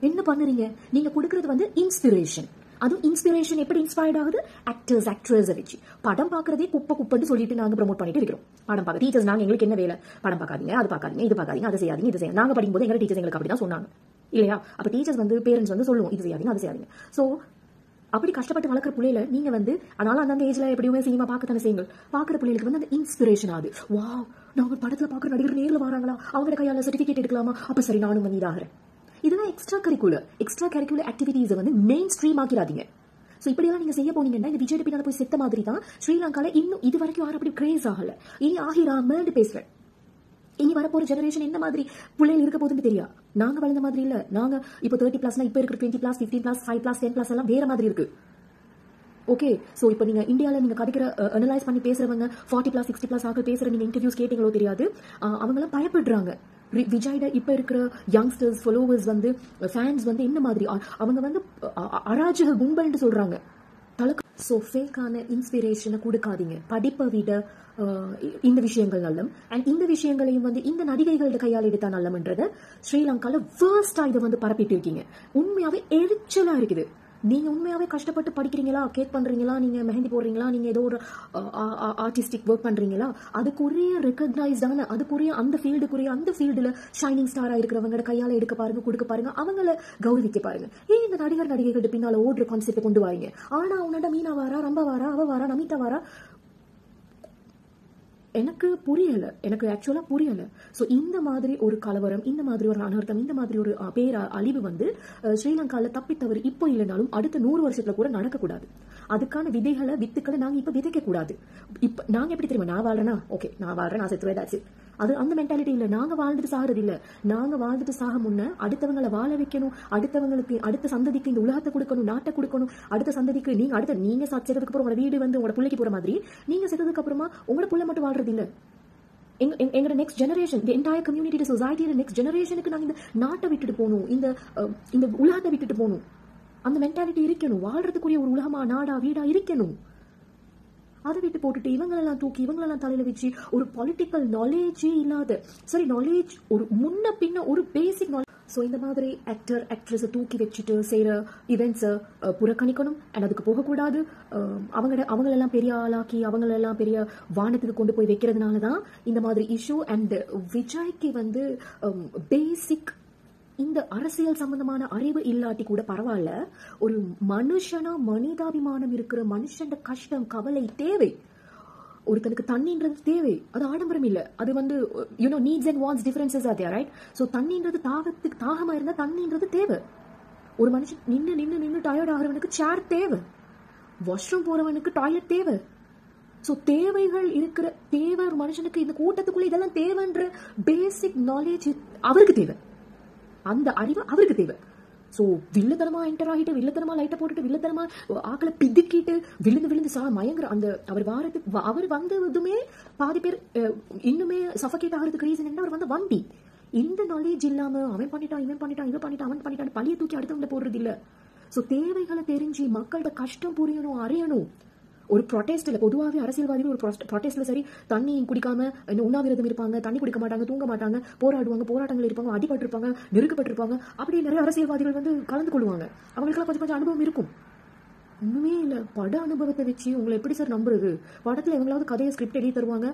என்ன பண்ணுறீங்க நீங்க? கொடுக்கறது வந்து இன்ஸ்பிரேஷன். அதுவும் இன்ஸ்பிரேஷன் எப்படி இன்ஸ்பயர்ட் ஆகுது? ஆக்டர்ஸ் வச்சு படம் பார்க்கறதே குப்பைன்னு சொல்லிட்டு நாங்க ப்ரமோட் பண்ணிட்டு இருக்கிறோம். படம் பார்க்க டீச்சர்ஸ் நாங்க, எங்களுக்கு என்ன வேலை? படம் பார்க்காதீங்க, அது பார்க்காதீங்க, இது பார்க்காதீங்க, அதை செய்யாதீங்க, இது செய்ய. நாங்க படிக்கும்போது எங்க டீச்சர்ஸ் எங்களுக்கு அப்படிதான் சொன்னாங்க இல்லையா? அப்ப டீச்சர்ஸ் வந்து பேரண்ட்ஸ் வந்து சொல்லுவோம், இது செய்யாதீங்க, அது செய்யாதீங்க. ஸோ அப்படி கஷ்டப்பட்டு வளர்க்குற பிள்ளைல நீங்க வந்து, அதனால அந்த ஏஜ்ல எப்படியுமே சினிமா பார்க்கத்தானே செய்யுங்கள். பார்க்குற பிள்ளைகளுக்கு வந்து அந்த இன்ஸ்பிரேஷன் ஆகுது. வாவ், நாங்க படத்துல பார்க்குற நடிகர் நேரில் வராங்களா, அவங்களோட கையால சர்டிபிகேட் எடுக்கலாமா, அப்ப சரி நானும் வந்து இதாகிறேன். இதெல்லாம் எக்ஸ்ட்ரா கரிக்குலர் ஆக்டிவிட்டீஸை வந்து மெயின் ஸ்ட்ரீம் ஆக்கிறாதீங்க. ஸோ இப்படியெல்லாம் நீங்க செய்ய போனீங்கன்னா இந்த விஜய் பின்னால போய் செத்த மாதிரி தான் ஸ்ரீலங்கால இன்னும் இது வரைக்கும் யாரும் அப்படி கிரேஸ் ஆகல. இனி ஆகிராமன்னு பேசுறேன். இனி வரப்போற ஜெனரேஷன் என்ன மாதிரி பிள்ளைகள் இருக்க போதுன்னு தெரியா. நாங்க வளர்ந்த மாதிரி இல்ல. நாங்க இப்போ 30+, இப்ப இருக்கிற 20+, 15+, 5+, 10+ எல்லாம் வேற மாதிரி இருக்கு. ஓகே, சோ இப்போ நீங்க இந்தியாவில் நீங்க கதைக்கிற அனலைஸ் பண்ணி பேசுறவங்க 40+, 60+ ஆக பேசுற நீங்க இன்டர்வியூஸ் கேட்டீங்களோ தெரியாது. அவங்க எல்லாம் பயப்படுறாங்க. விஜய்ட இப்ப இருக்கிற யங்ஸ்டர்ஸ், ஃபாலோவர்ஸ் வந்து, ஃபேன்ஸ் வந்து என்ன மாதிரி அவங்க வந்து அராஜக கும்பல்னு சொல்றாங்க. ஸோ ஃபேக்கான இன்ஸ்பிரேஷனை கொடுக்காதீங்க. படிப்பை விட இந்த விஷயங்கள் நல்லம். அண்ட் இந்த விஷயங்களையும் வந்து இந்த நடிகைகளோட கையால் எடுத்தா நல்லம்ன்றத ஸ்ரீலங்கால வேர்ஸ்டா இதை வந்து பரப்பிட்டு இருக்கீங்க. உண்மையாவே எரிச்சலா இருக்குது. நீங்க உண்மையாவே கஷ்டப்பட்டு படிக்கிறீங்களா, கேக் பண்றீங்களா, நீங்க மெஹந்தி போடுறீங்களா, நீங்க ஏதோ ஒரு ஆர்டிஸ்டிக் ஒர்க் பண்றீங்களா, அதுக்குரிய ரெகக்னைஸ்டான அதுக்குரிய அந்த ஃபீல்டுல ஷைனிங் ஸ்டாரா இருக்கிறவங்களோட கையால எடுக்க பாருங்க, கொடுக்க பாருங்க, அவங்கள கௌரவிக்க பாருங்க. ஏன் இந்த நடிகர் நடிகைகள் பின்னால ஓடுற கான்செப்ட் கொண்டு வாங்க. ஆனா உன்னோட மீனா வாரா, ரம்பா வாரா, அவ வாரா, நமிதா வாரா, எனக்கு புரியல. எனக்கு ஆக்சுவலா புரியல. ஸோ இந்த மாதிரி ஒரு கலவரம், இந்த மாதிரி ஒரு அனர்த்தம், இந்த மாதிரி ஒரு பேர அழிவு வந்து ஸ்ரீலங்கால தப்பித்தவர் இப்போ இல்லைனாலும் அடுத்த 100 வருஷத்துல கூட நடக்கக்கூடாது. அதுக்கான வித்துக்களை நாங்க இப்ப விதைக்க கூடாது. இப்ப நாங்க எப்படி தெரியுமா, நான் வாழ்றேன்னா ஓகே, நான் வாழ்றேன், நான் செத்துவேன், that's it. அது அந்த மென்டாலிட்டி இல்ல. நாங்க வாழ்ந்துட்டு சாகிறது இல்ல. நாங்க வாழ்ந்துட்டு சாக முன்ன அடுத்தவங்களை வாழ வைக்கணும், அடுத்தவங்களுக்கு அடுத்த சந்ததிக்கு இந்த உலகத்தை கொடுக்கணும், நாட்டை கொடுக்கணும், அடுத்த சந்ததிக்கு நீங்க செத்ததுக்கு அப்புறம் உங்களோட வீடு வந்து உங்களோட பிள்ளைக்கு போற மாதிரி நீங்க செத்ததுக்கு அப்புறமா உங்களோட பிள்ளை மட்டும் வாழ்றது இல்ல. எங்களோட next generation, the entire community, சொசைட்டியோட நெக்ஸ்ட் ஜெனரேஷனுக்கு நாங்க இந்த நாட்டை விட்டுட்டு போகணும், இந்த உலகத்தை விட்டுட்டு போகணும். அந்த மென்டாலிட்டி இருக்கணும். வாழ்றதுக்குரிய ஒரு உலகமா, நாடா, வீடா இருக்கணும். அதை விட்டு போட்டுட்டு இவங்களெல்லாம் தூக்கி இவங்களெல்லாம் தலையில வச்சு ஒரு பொலிட்டிக்கல் நாலேஜே இல்லாத, சரி நாலேஜ் ஒரு முன்ன பின்ன ஒரு பேசிக் நாலேஜ். ஸோ இந்த மாதிரி ஆக்ட்ரஸை தூக்கி வச்சுட்டு செய்யற இவெண்ட்ஸை புறக்கணிக்கணும். அண்ட் அதுக்கு போகக்கூடாது. அவங்களெல்லாம் பெரிய ஆளாக்கி அவங்களெல்லாம் பெரிய வானத்துக்கு கொண்டு போய் வைக்கிறதுனால தான் இந்த மாதிரி இஷ்யூ. அண்ட் விஜய்க்கு வந்து பேசிக் இந்த அரசியல் சம்பந்தமான அறிவு இல்லாட்டி கூட பரவாயில்ல, ஒரு மனுஷனா மனிதாபிமானம் இருக்கிற மனுஷன் கஷ்டம், கவலை தேவை. ஒருத்தனுக்கு தண்ணின்றது தேவை. அது ஆடம்பரம் இல்ல. அது வந்து needs and wants differences are there, right? So தண்ணின்றது தாகமா இருந்தா தண்ணின்றது தேவை. ஒரு மனுஷன் நின்று டயர்ட் ஆகிறவனுக்கு சேர் தேவை. வாஷ்ரூம் போறவனுக்கு டாய்லெட் தேவை. ஸோ தேவைகள் இருக்கிற ஒரு மனுஷனுக்கு இந்த கூட்டத்துக்குள்ள இதெல்லாம் தேவைன்ற பேசிக் நாலேஜ் அவருக்கு தேவை. அந்த அறிவு அவருக்கு தேவை. ஸோ வில்லத்தனமா என்டர் ஆகிட்டு, வில்லத்தனமா லைட்டை போட்டுட்டு, வில்லத்தனமா ஆக்களை பிதுக்கிட்டு விழுந்து மயங்குற அந்த அவர் வந்ததுமே பாதி பேர் இன்னுமே சஃபகேட் ஆகிறதுக்கு ரீசன் என்ன, அவர் வந்து வண்டி. இந்த நாலேஜ் இல்லாம அவன் பண்ணிட்டான், இவன் பண்ணிட்டான், அவன் பண்ணிட்டான் பழிய தூக்கி அடுத்தவங்க போடுறது இல்ல. ஸோ தேவைகளை தெரிஞ்சு மக்களோட கஷ்டம் புரியணும், அறியணும். ஒரு ப்ரொட்டஸ்ட்ல பொதுவாகவே அரசியல்வாதிகள் ஒரு ப்ரொட்டஸ்ட்ல சரி தண்ணி குடிக்காம உண்ணாவிரதம் இருப்பாங்க, தண்ணி குடிக்க மாட்டாங்க, தூங்க மாட்டாங்க, போராடுவாங்க, போராட்டங்கள் இருப்பாங்க, அடிபட்டிருப்பாங்க, நெருக்கப்பட்டிருப்பாங்க. அப்படி நிறைய அரசியல்வாதிகள் வந்து கலந்து கொள்வாங்க. அவங்களுக்கெல்லாம் கொஞ்சம் அனுபவம் இருக்கும். ஒண்ணுமே இல்ல. பட அனுபவத்தை வச்சு உங்களை எப்படி சார் நம்புறது? படத்துல எவங்களாவது கதையை ஸ்கிரிப்ட் எழுதி தருவாங்க,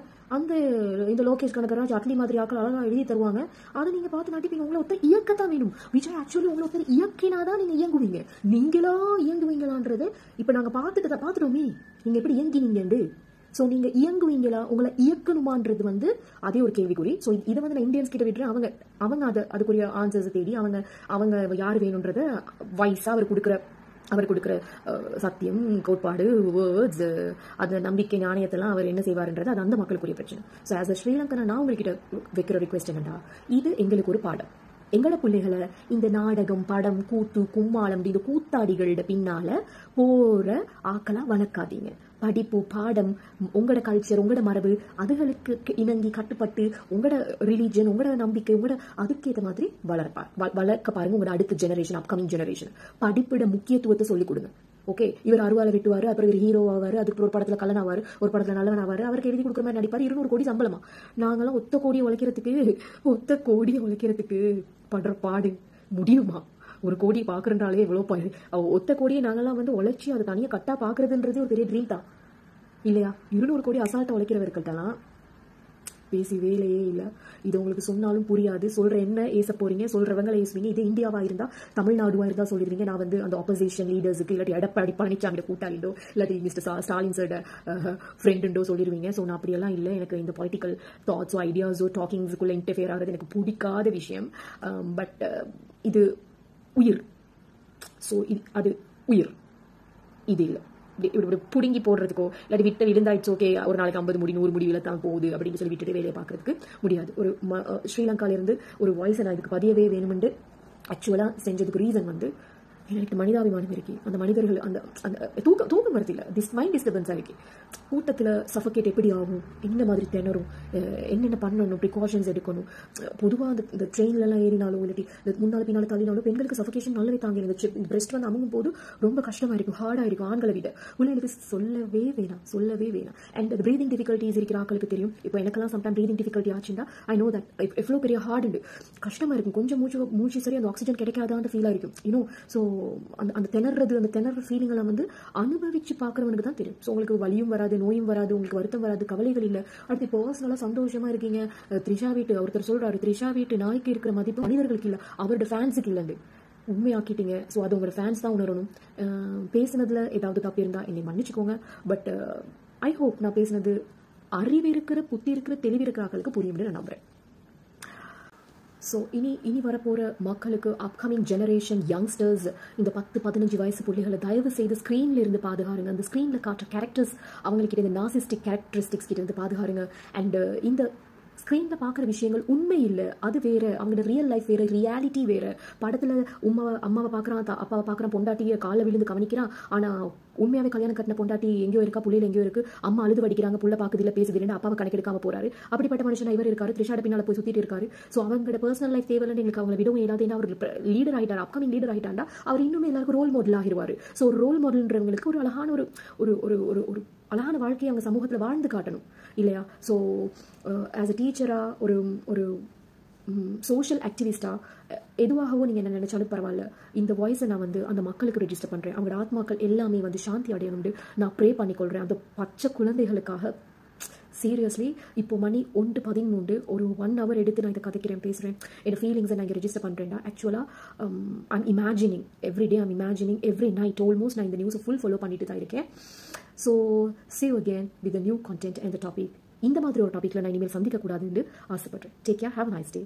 இந்த லோகேஷ் கனகராஜ் அட்லி மாதிரி ஆக்கள் அழகா எழுதி தருவாங்க. அதை நீங்க பார்த்து நடிப்பீங்க. உங்களை ஒருத்தர் இயக்கத்தான் வேணும். விஜய் ஆக்சுவலி உங்களை ஒருத்தர் இயக்கினாதான் நீங்க இயங்குவீங்க. நீங்களா இயங்குவீங்களான்றது இப்ப நாங்க பாத்துட்டோமே நீங்க எப்படி இயங்கினீங்க. சோ நீங்க இயங்குவீங்களா, உங்களை இயக்கணுமான்றது வந்து அதே ஒரு கேள்விக்குறி. சோ இதை வந்து நான் இந்தியன்ஸ் கிட்ட விட்டுறேன். அவங்க அதுக்குரிய ஆன்சர்ஸ் தேடி அவங்க யாரு வேணும்ன்றத வயசா அவர் கொடுக்கிற சத்தியம், கோட்பாடு, வேர்ட்ஸ், அந்த நம்பிக்கை, நாணயத்தெல்லாம் அவர் என்ன செய்வார்ன்றது அது அந்த மக்களுக்குரிய பிரச்சனை. ஸோ ஆஸ் அ ஸ்ரீலங்கனா நான் உங்ககிட்ட வைக்கிற ரிக்வெஸ்ட் என்னடா, இது எங்களுக்கு ஒரு பாடம். எங்களோட பிள்ளைகளை இந்த நாடகம், படம், கூத்து, கும்மாளம், இந்த கூத்தாடிகளோட பின்னால போற ஆக்களா வளர்க்காதீங்க. படிப்பு, பாடம், உங்களோட கல்ச்சர், உங்களோட மரபு, அதுகளுக்கு இணங்கி கட்டுப்பட்டு உங்களோட ரிலீஜன், உங்களோட நம்பிக்கை, உங்களோட அதுக்கேற்ற மாதிரி வளர்க்க பாருங்க. உங்களோட அடுத்த ஜெனரேஷன், அப்கமிங் ஜெனரேஷன் படிப்போட முக்கியத்துவத்தை சொல்லிக் கொடுங்க. ஓகே, இவர் அருவாலை வெட்டுவாரு, அப்புறம் இவர் ஹீரோ ஆவாரு, அதுக்கு ஒரு படத்துல கல்லன் ஆவாரு, ஒரு படத்துல நல்லவன் ஆவாரு, அவருக்கு எழுதி கொடுக்குற மாதிரி நடிப்பாரு, 200 கோடி சம்பளமா. நாங்களாம் ஒத்த கோடியை உழைக்கிறதுக்கு படுற பாடு முடியுமா? ஒரு கோடி பாக்குறதுனாலே எவ்வளவு ஒத்த கோடியை நாங்கெல்லாம் வந்து உழைச்சி அதை தனியா கட்டா பாக்குறதுன்றது ஒரு பெரிய ட்ரீம் தான் இல்லையா? 200 கோடி அசால்ட்டா உழைக்கிறவர்கள்ட்டெல்லாம் பேசி வேலையே இல்லை. இது உங்களுக்கு சொன்னாலும் புரியாது. சொல்ற என்ன ஏச போறீங்க, சொல்றவங்களை ஏசுவீங்க. இது இந்தியாவா இருந்தா, தமிழ்நாடுவா இருந்தா சொல்லிடுவீங்க நான் வந்து அந்த ஆப்போசிஷன் லீடர்ஸுக்கு இல்லாட்டி எடப்பாடி பழனிசாமி கூட்டாளிண்டோ இல்லாட்டி மிஸ்டர் ஸ்டாலின் சார் ஃப்ரெண்டுண்டோ சொல்லிடுவீங்க. ஸோ நான் அப்படியெல்லாம் இல்லை. எனக்கு இந்த பொலிட்டிக்கல் தாட்ஸோ ஐடியாஸோ டாக்கிங்ஸுக்குள்ள இன்டர்ஃபியர் ஆகிறது எனக்கு பிடிக்காத விஷயம். பட் இது உயிர். ஸோ அது உயிர், இது இல்லை. இப்படி புடுங்கி போடுறதுக்கோ இல்லாட்டி விட்டு விழுந்தாயிடுச்சு, ஓகே ஒரு நாளைக்கு 50 முடி 100 முடி விழத்தான் போகுது அப்படின்னு சொல்லி விட்டுட்டு வேலையை பார்க்கறதுக்கு முடியாது. ஒரு ஸ்ரீலங்கால இருந்து ஒரு வாய்ஸை நான் இதுக்கு பதியவே வேணும்னு ஆக்சுவலா செஞ்சதுக்கு ரீசன் வந்து எனக்கு மனிதாபிமானம் இருக்கு. அந்த மனிதர்கள் அந்த தூக்கம் வரது இல்லை, மைண்ட் டிஸ்டர்பன்ஸா இருக்கு. கூட்டத்தில் சஃபகேட் எப்படி ஆகும், என்ன மாதிரி திணறும், என்னென்ன பண்ணணும், ப்ரிகாஷன்ஸ் எடுக்கணும். பொதுவாக இந்த ட்ரெயின்லாம் ஏறினாலும் இல்லாட்டி முன்னாள் பின்னால் தள்ளினாலும் பெண்களுக்கு சஃபகேஷன் நல்லாவே தாங்கி இருந்துச்சு. பிரெஸ்ட் வந்து அமுங்கும் போது ரொம்ப கஷ்டமா இருக்கும், ஹார்டா இருக்கும் ஆண்களை விட. பிள்ளைகளுக்கு சொல்லவே வேணாம். அண்ட் பிரீதிங் டிஃபிகல்ட்டிஸ் இருக்கிற ஆக்களுக்கு தெரியும். இப்போ எனக்கெல்லாம் சம்டைம் பிரீதிங் டிஃபிகல்ட்டி ஆச்சுன்னா ஐ நோ தட் எவ்வளோ பெரிய ஹார்டு கஷ்டமா இருக்கும். கொஞ்சம் மூச்சு சரி அந்த ஆக்சிஜன் கிடைக்காதான்னு ஃபீலாக இருக்கும். ஸோ அந்த திணற ஃபீலிங்களை வந்து அனுபவிச்சு பார்க்குறவனுக்கு தான் தெரியும். ஸோ உங்களுக்கு வலியும் வராது, நோயும் வராது, உங்களுக்கு வருத்தம் வராது, கவலைகள் இல்லை. அடுத்து பர்சனலாக சந்தோஷமா இருக்கீங்க. த்ரிஷா வீட்டு ஒருத்தர் சொல்றாரு, த்ரிஷா வீட்டு நாய்க்கு இருக்கிற மதிப்பு மனிதர்களுக்கு இல்லை, அவரோட ஃபேன்ஸுக்கு இல்லைண்டு உண்மையாக்கிட்டீங்க. ஸோ அது உங்களோட ஃபேன்ஸ் தான் உணரணும். பேசுனதுல ஏதாவது தப்பு இருந்தால் என்னை மன்னிச்சுக்கோங்க. பட் ஐ ஹோப் நான் பேசுனது அறிவு இருக்கிற, புத்தி இருக்கிற, தெளிவு இருக்கிற ஆட்களுக்கு புரியும் நான் நம்புறேன். ஸோ இனி வரப்போகிற மக்களுக்கு, அப்கமிங் ஜெனரேஷன் யங்ஸ்டர்ஸ், இந்த 10-15 வயசு புள்ளிகளை தயவு செய்து ஸ்க்ரீனில் இருந்து பாதுகாருங்க. அந்த ஸ்க்ரீனில் காட்டுற கேரக்டர்ஸ் அவங்கக்கிட்ட இந்த நார்சிஸ்டிக் கேரக்டரிஸ்டிக்ஸ் கிட்ட இருந்து பாதுகாருங்க. அண்ட் இந்த ஸ்க்ரீனில் பார்க்குற விஷயங்கள் உண்மை இல்லை, அது வேறு. அவங்களோட ரியல் லைஃப் வேறு, ரியாலிட்டி வேறு. படத்தில் அம்மாவை பார்க்குறான், அப்பாவை பார்க்குறான், பொண்டாட்டியை காலை விழுந்து கவனிக்கிறான். ஆனால் உண்மையாகவே கல்யாணம் கட்டின பொண்டாட்டி எங்கேயோ இருக்கா, புள்ளையில் எங்கேயோ இருக்குது, அம்மா அழுது வடிக்கிறாங்க, புள்ள பார்க்குது இல்லை, பேசுது இல்லைன்னு அப்பாவை கணக்கெடுக்காம போறாரு. அப்படிப்பட்ட மனுஷன் இவர் இருக்காரு, த்ரிஷாட பின்னால் போய் சுற்றிட்டு இருக்காரு. ஸோ அவங்களோட பர்சனல் லைஃப் தேவையில்லைன்னு எங்களுக்கு அவங்களை விடவும் ஏதாவது. ஏன்னா அவர் லீடர் ஆகிட்டார், அப்கமிங் லீடர் ஆகிட்டாண்டா அவர் இன்னுமே எல்லாருக்கும் ரோல் மாடல் ஆகிடுவார். ஸோ ஒரு ரோல் மாடல்ன்றவங்களுக்கு ஒரு அழகான ஒரு அழகான வாழ்க்கையை அவங்க சமூகத்தில் வாழ்ந்து காட்டணும் இல்லையா? ஸோ ஆஸ் அ டீச்சராக, ஒரு சோஷியல் ஆக்டிவிஸ்டாக, எதுவாகவோ நீங்கள் என்ன நினைச்சாலும் பரவாயில்ல, இந்த வாய்ஸை நான் வந்து அந்த மக்களுக்கு ரெஜிஸ்டர் பண்ணுறேன். அவங்களோட ஆத்மாக்கள் எல்லாமே வந்து சாந்தி அடையணும்னு நான் ப்ரே பண்ணிக்கொள்கிறேன். அந்த பச்சை குழந்தைகளுக்காக. சீரியஸ்லி இப்போ மணி 1:13, ஒரு 1 hour எடுத்து நான் இதை கதைக்கிறேன், பேசுகிறேன், என்னோட ஃபீலிங்ஸை நான் இங்கே ரெஜிஸ்டர் பண்ணுறேன்டா. ஆக்சுவலாக I'm imagining everyday, I'm imagining every night almost. நான் இந்த நியூஸை ஃபாலோ பண்ணிட்டு தான் இருக்கேன். So see you again with a new content and the topic. இந்த மாதிரி ஒரு டாப்பிக்கில் நான் இனிமேல் சந்திக்கக்கூடாதுன்னு ஆசைப்படுறேன். Take care, have a nice day.